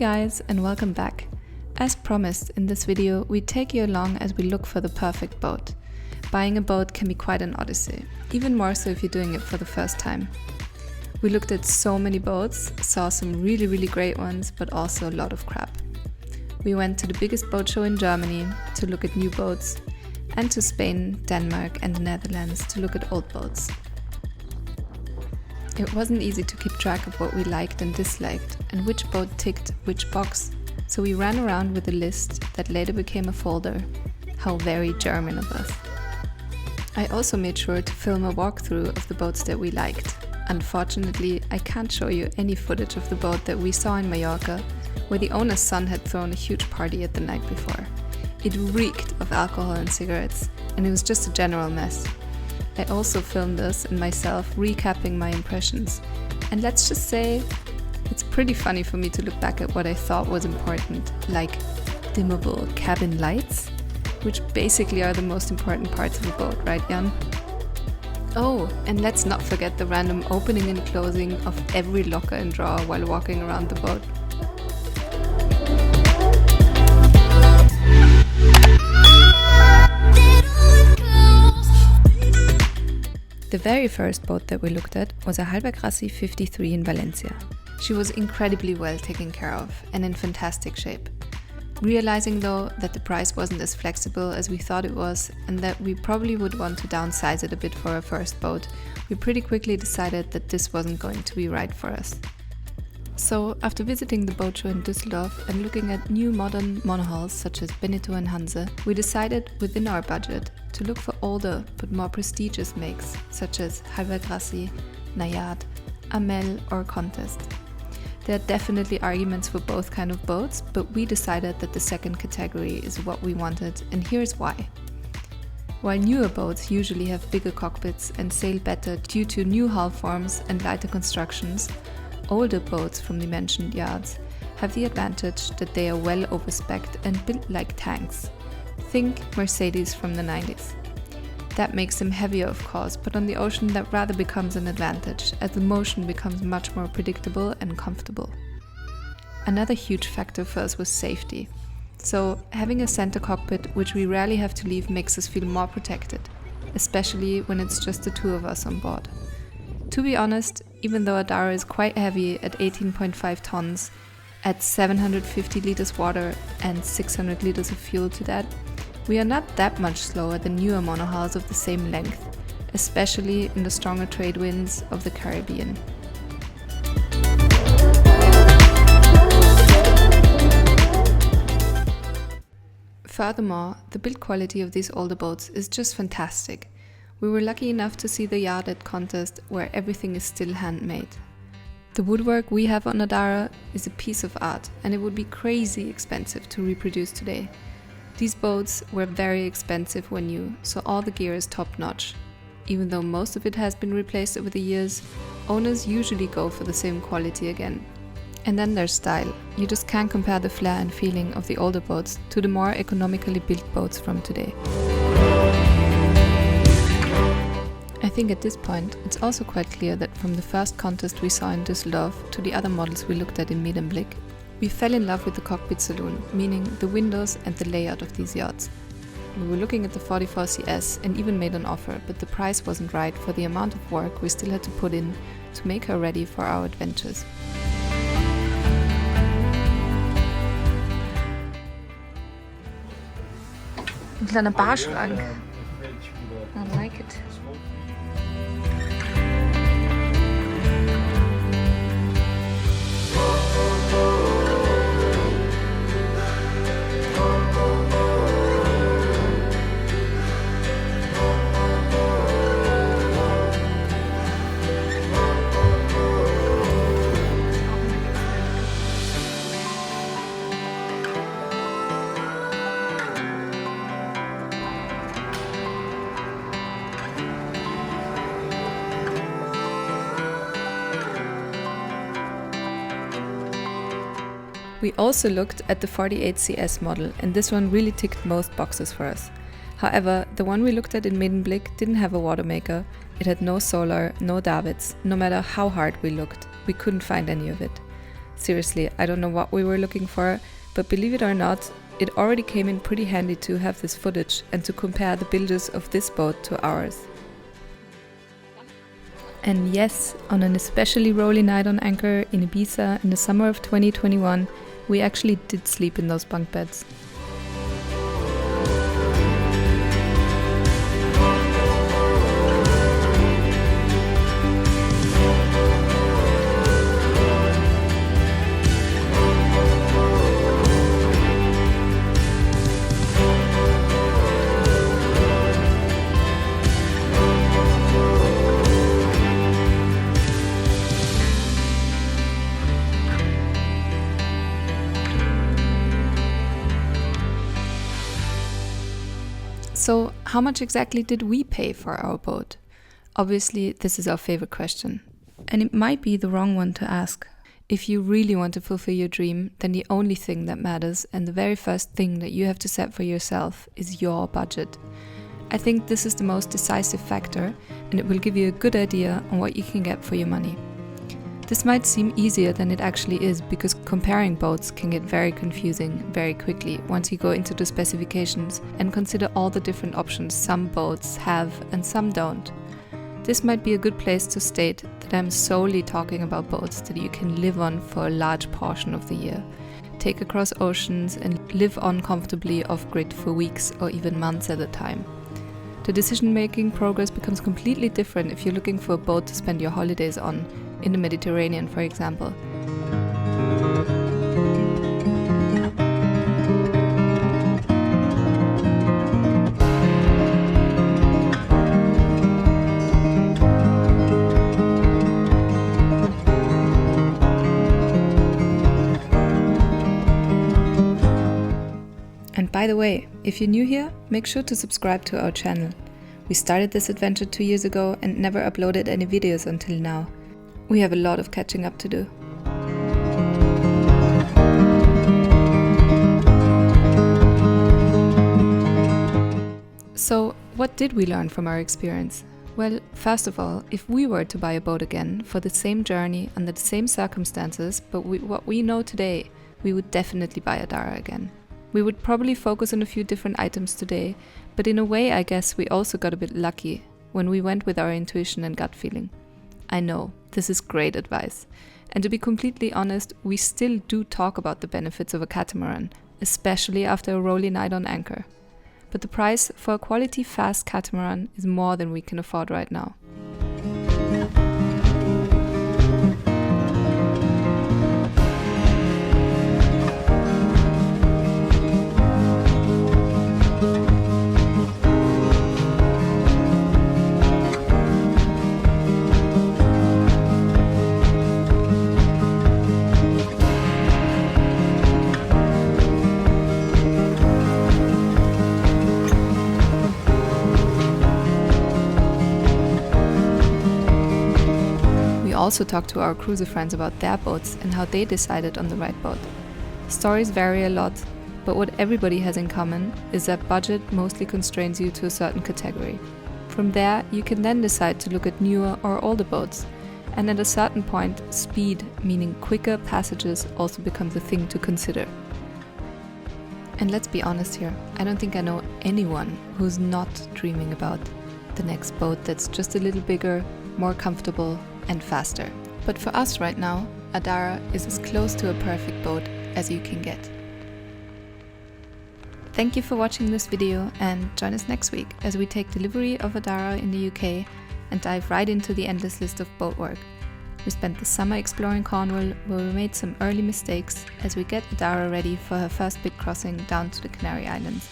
guys, and welcome back. As promised, in this video we take you along as we look for the perfect boat. Buying a boat can be quite an odyssey, even more so if you're doing it for the first time. We looked at so many boats, saw some really great ones, but also a lot of crap. We went to the biggest boat show in Germany to look at new boats, and to Spain, Denmark and the Netherlands to look at old boats. It wasn't easy to keep track of what we liked and disliked, and which boat ticked which box, so we ran around with a list that later became a folder. How very German of us. I also made sure to film a walkthrough of the boats that we liked. Unfortunately, I can't show you any footage of the boat that we saw in Mallorca, where the owner's son had thrown a huge party at the night before. It reeked of alcohol and cigarettes, and it was just a general mess. I also filmed this and myself recapping my impressions, and let's just say it's pretty funny for me to look back at what I thought was important, like dimmable cabin lights, which basically are the most important parts of a boat, right Jan? Oh, and let's not forget the random opening and closing of every locker and drawer while walking around the boat. The very first boat that we looked at was a Hallberg Rassy 53 in Valencia. She was incredibly well taken care of and in fantastic shape. Realizing though that the price wasn't as flexible as we thought it was and that we probably would want to downsize it a bit for our first boat, we pretty quickly decided that this wasn't going to be right for us. So after visiting the boat show in Düsseldorf and looking at new modern monohulls such as Beneteau and Hanse, we decided within our budget to look for older but more prestigious makes such as Hallberg Rassy, Najad, Amel or Contest. There are definitely arguments for both kind of boats, but we decided that the second category is what we wanted, and here's why. While newer boats usually have bigger cockpits and sail better due to new hull forms and lighter constructions, older boats from the mentioned yards have the advantage that they are well overspec'd and built like tanks. Think Mercedes from the 90s. That makes them heavier of course, but on the ocean that rather becomes an advantage, as the motion becomes much more predictable and comfortable. Another huge factor for us was safety. So having a center cockpit, which we rarely have to leave, makes us feel more protected, especially when it's just the two of us on board. To be honest, even though Adhara is quite heavy at 18.5 tons, adds 750 liters water and 600 liters of fuel to that, we are not that much slower than newer monohulls of the same length, especially in the stronger trade winds of the Caribbean. Furthermore, the build quality of these older boats is just fantastic. We were lucky enough to see the yard at Contest, where everything is still handmade. The woodwork we have on Adhara is a piece of art, and it would be crazy expensive to reproduce today. These boats were very expensive when new, so all the gear is top-notch. Even though most of it has been replaced over the years, owners usually go for the same quality again. And then there's style. You just can't compare the flair and feeling of the older boats to the more economically built boats from today. I think at this point, it's also quite clear that from the first contest we saw in Düsseldorf to the other models we looked at in Medemblik, we fell in love with the Cockpit Saloon, meaning the windows and the layout of these yachts. We were looking at the 44 CS and even made an offer, but the price wasn't right for the amount of work we still had to put in to make her ready for our adventures. Ein kleiner Barschrank. I like it. We also looked at the 48 CS model, and this one really ticked most boxes for us. However, the one we looked at in Medemblik didn't have a water maker, it had no solar, no davits, no matter how hard we looked, we couldn't find any of it. Seriously, I don't know what we were looking for, but believe it or not, it already came in pretty handy to have this footage and to compare the builders of this boat to ours. And yes, on an especially rolly night on anchor in Ibiza in the summer of 2021, we actually did sleep in those bunk beds. So, how much exactly did we pay for our boat? Obviously, this is our favorite question. And it might be the wrong one to ask. If you really want to fulfill your dream, then the only thing that matters and the very first thing that you have to set for yourself is your budget. I think this is the most decisive factor, and it will give you a good idea on what you can get for your money. This might seem easier than it actually is, because comparing boats can get very confusing very quickly once you go into the specifications and consider all the different options some boats have and some don't. This might be a good place to state that I'm solely talking about boats that you can live on for a large portion of the year, take across oceans and live on comfortably off-grid for weeks or even months at a time. The decision-making progress becomes completely different if you're looking for a boat to spend your holidays on, in the Mediterranean, for example. And by the way, if you're new here, make sure to subscribe to our channel. We started this adventure 2 years ago and never uploaded any videos until now. We have a lot of catching up to do. So, what did we learn from our experience? Well, first of all, if we were to buy a boat again for the same journey under the same circumstances, but what we know today, we would definitely buy Adhara again. We would probably focus on a few different items today, but in a way I guess we also got a bit lucky when we went with our intuition and gut feeling. I know, this is great advice. And to be completely honest, we still do talk about the benefits of a catamaran, especially after a rolly night on anchor. But the price for a quality fast catamaran is more than we can afford right now. Also talked to our cruiser friends about their boats and how they decided on the right boat. Stories vary a lot, but what everybody has in common is that budget mostly constrains you to a certain category. From there, you can then decide to look at newer or older boats, and at a certain point, speed, meaning quicker passages, also becomes a thing to consider. And let's be honest here, I don't think I know anyone who's not dreaming about the next boat that's just a little bigger, more comfortable, and faster. But for us right now, Adhara is as close to a perfect boat as you can get. Thank you for watching this video, and join us next week as we take delivery of Adhara in the UK and dive right into the endless list of boat work. We spent the summer exploring Cornwall, where we made some early mistakes as we get Adhara ready for her first big crossing down to the Canary Islands.